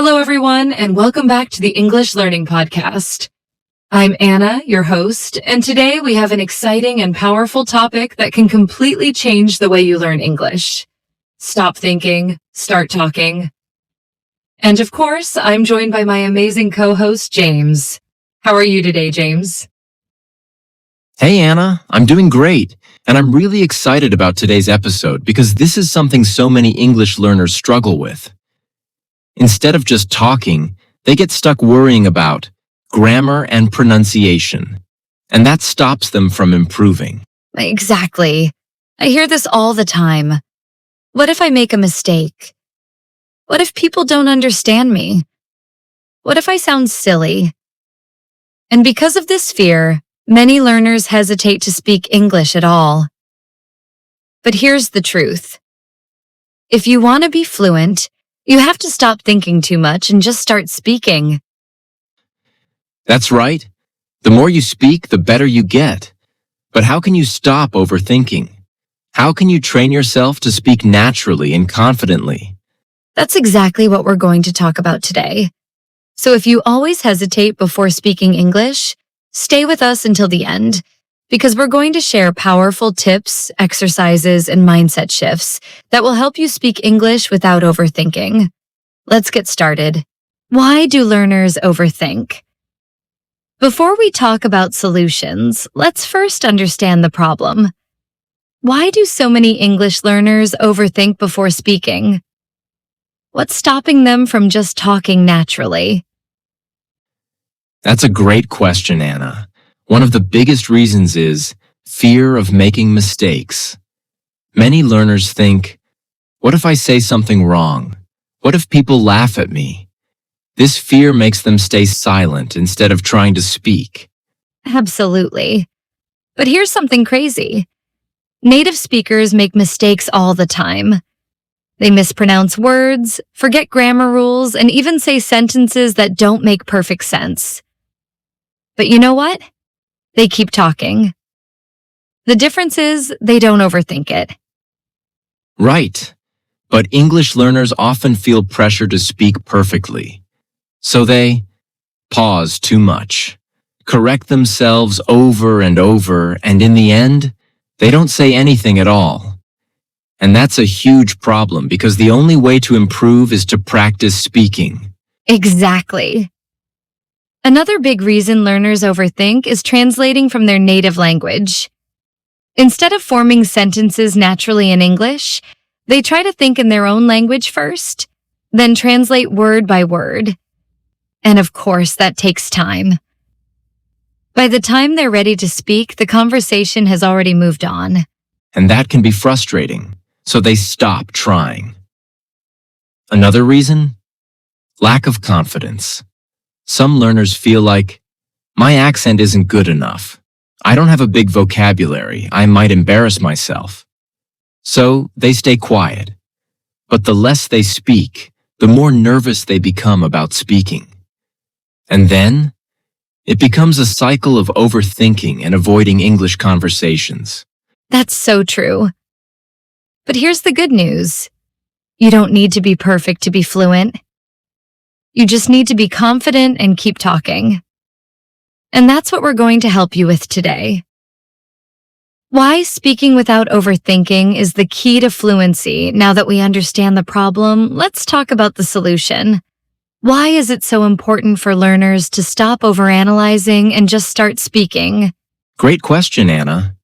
Hello, everyone, and welcome back to the English Learning Podcast. I'm Anna, your host, and today we have an exciting and powerful topic that can completely change the way you learn English. Stop thinking, start talking. And of course, I'm joined by my amazing co-host, James. How are you today, James? Hey, Anna, I'm doing great, and I'm really excited about today's episode because this is something so many English learners struggle with. Instead of just talking, they get stuck worrying about grammar and pronunciation, and that stops them from improving. Exactly. I hear this all the time. What if I make a mistake? What if people don't understand me? What if I sound silly? And because of this fear, many learners hesitate to speak English at all. But here's the truth. If you want to be fluent, you have to stop thinking too much and just start speaking. That's right. The more you speak, the better you get. But how can you stop overthinking? How can you train yourself to speak naturally and confidently? That's exactly what we're going to talk about today. So if you always hesitate before speaking English, stay with us until the end, because we're going to share powerful tips, exercises, and mindset shifts that will help you speak English without overthinking. Let's get started. Why do learners overthink? Before we talk about solutions, let's first understand the problem. Why do so many English learners overthink before speaking? What's stopping them from just talking naturally? That's a great question, Anna. One of the biggest reasons is fear of making mistakes. Many learners think, what if I say something wrong? What if people laugh at me? This fear makes them stay silent instead of trying to speak. Absolutely. But here's something crazy. Native speakers make mistakes all the time. They mispronounce words, forget grammar rules, and even say sentences that don't make perfect sense. But you know what? They keep talking. The difference is they don't overthink it. Right. But English learners often feel pressure to speak perfectly. So they pause too much, correct themselves over and over, and in the end, they don't say anything at all. And that's a huge problem because the only way to improve is to practice speaking. Exactly. Another big reason learners overthink is translating from their native language. Instead of forming sentences naturally in English, they try to think in their own language first, then translate word by word. And of course, that takes time. By the time they're ready to speak, the conversation has already moved on. And that can be frustrating, so they stop trying. Another reason? Lack of confidence. Some learners feel like, my accent isn't good enough. I don't have a big vocabulary. I might embarrass myself. So they stay quiet. But the less they speak, the more nervous they become about speaking. And then, it becomes a cycle of overthinking and avoiding English conversations. That's so true. But here's the good news. You don't need to be perfect to be fluent. You just need to be confident and keep talking. And that's what we're going to help you with today. Why speaking without overthinking is the key to fluency. Now that we understand the problem, let's talk about the solution. Why is it so important for learners to stop overanalyzing and just start speaking? Great question, Anna.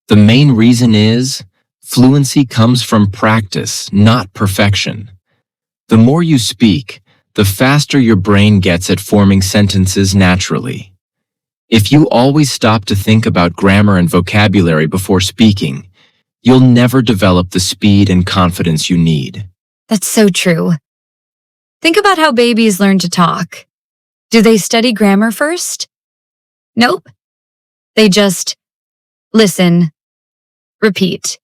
The main reason is fluency comes from practice, not perfection. The more you speak, the faster your brain gets at forming sentences naturally. If you always stop to think about grammar and vocabulary before speaking, you'll never develop the speed and confidence you need. That's so true. Think about how babies learn to talk. Do they study grammar first? Nope. They just listen, repeat.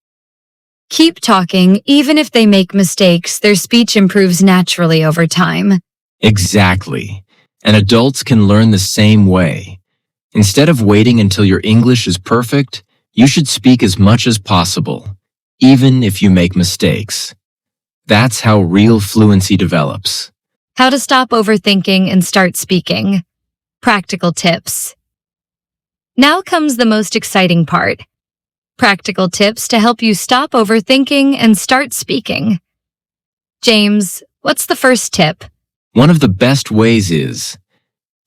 Keep talking. Even if they make mistakes, their speech improves naturally over time. Exactly. And adults can learn the same way. Instead of waiting until your English is perfect, you should speak as much as possible, even if you make mistakes. That's how real fluency develops. How to stop overthinking and start speaking. Practical tips. Now comes the most exciting part. Practical tips to help you stop overthinking and start speaking. James, what's the first tip? One of the best ways is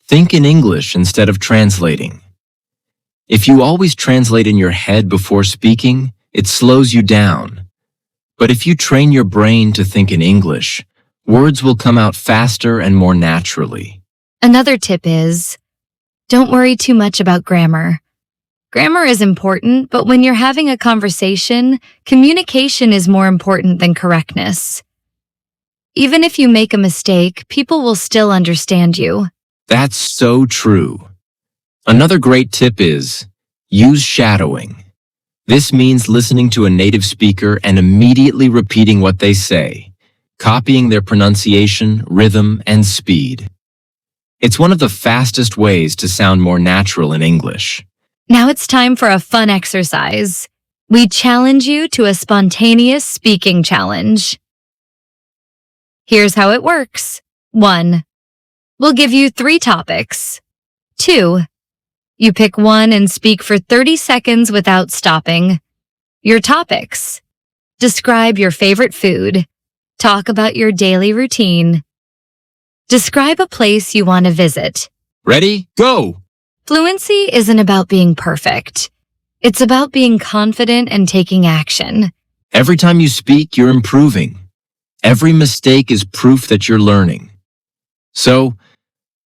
think in English instead of translating. If you always translate in your head before speaking, it slows you down. But if you train your brain to think in English, words will come out faster and more naturally. Another tip is, don't worry too much about grammar. Grammar is important, but when you're having a conversation, communication is more important than correctness. Even if you make a mistake, people will still understand you. That's so true. Another great tip is use shadowing. This means listening to a native speaker and immediately repeating what they say, copying their pronunciation, rhythm, and speed. It's one of the fastest ways to sound more natural in English. Now it's time for a fun exercise. We challenge you to a spontaneous speaking challenge. Here's how it works. 1. We'll give you 3 topics. 2. You pick one and speak for 30 seconds without stopping. Your topics. Describe your favorite food. Talk about your daily routine. Describe a place you want to visit. Ready? Go! Fluency isn't about being perfect. It's about being confident and taking action. Every time you speak, you're improving. Every mistake is proof that you're learning. So,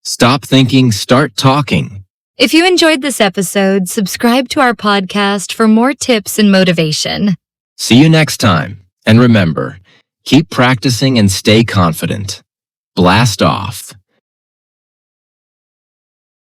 stop thinking, start talking. If you enjoyed this episode, subscribe to our podcast for more tips and motivation. See you next time. And remember, keep practicing and stay confident. Blast off.